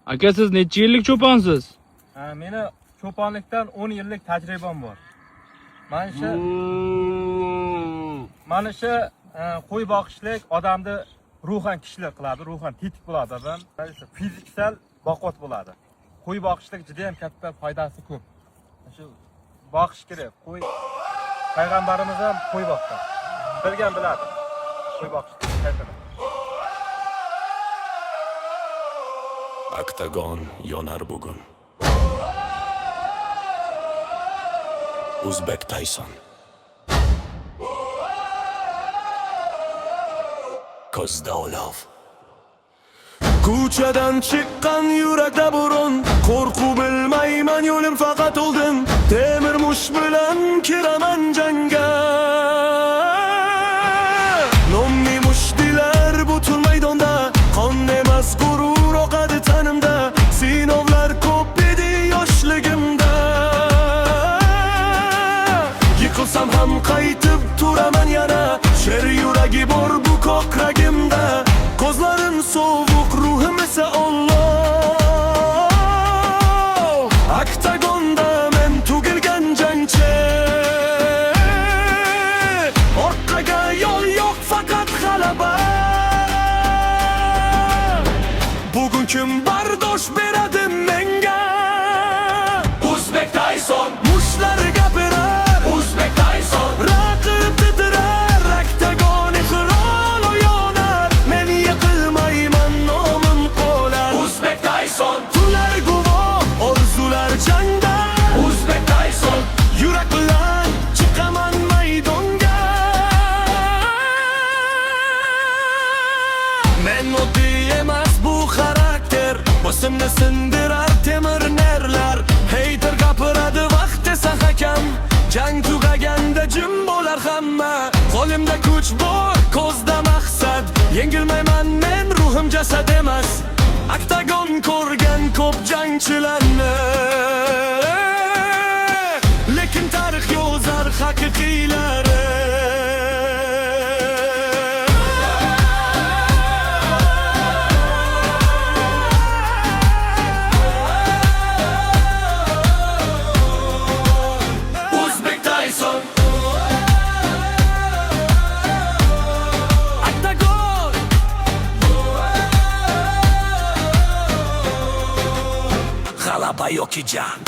Aka, siz necha yillik cho'ponsiz? Meni cho'ponlikdan 10 yillik tajribam bor. Mana shu qo'y boqishlik odamni ruhan kuchli qiladi, ruhan tetik bo'ladi odam. Fiziksal baquvvat bo'ladi. Qo'y boqishlik juda ham katta foydasi ko'p. Shu boqish kerak. Qo'y payg'ambarimiz ham qo'y boqdi. Bilgan biladi. Qo'y boqishni qaytadi. Oktagon yonar bugun. Uzbek Tyson. Ko'zda olov. Ko'chadan chiqqan yurakda burun, qo'rquv bilmayman, yo'lim faqat oldin. Temir mush bilan kiraman jangga. Nomli mushtilar butun maydonda, qon emas g'urur oqadi tanimda. Sinovlar ko'p edi yoshligimda. Yiqilsam ham qaytib turaman yana. Sher yuragi bor bu ko'kragimda. Ko'zlarim sovuq, ruhim esa olov. Oktagonda men tugilgan jangchi. Orqaga yo'l yo'q, faqat g'alaba. Bugun kim bardosh beradi menga? Uzbek Tyson. Mushlar gapirar. Uzbek Tyson. Raqib titrar. Oktagon iqrol yonar. Men yiqilmayman, nomim qolar. Uzbek Tyson. Tular guvoh, orzular jangda. Uzbek Tyson. Yurak bilan chiqaman maydonga. Men oddiy emas bu xarakter. Bosimni sindirar temir nerlar. Hater gapiradi vaqt esa hakam. Jang tugaganda jim bo'lar hamma. Qo'limda kuch bor, ko'zda maqsad. Yengilmayman men, ruhim jasad emas. Oktagon ko'rgan ko'p jangchilarni, lekin tarix yozar haqiqiylari. Uzbek Tyson. Oktagon. G'alaba yoki jang.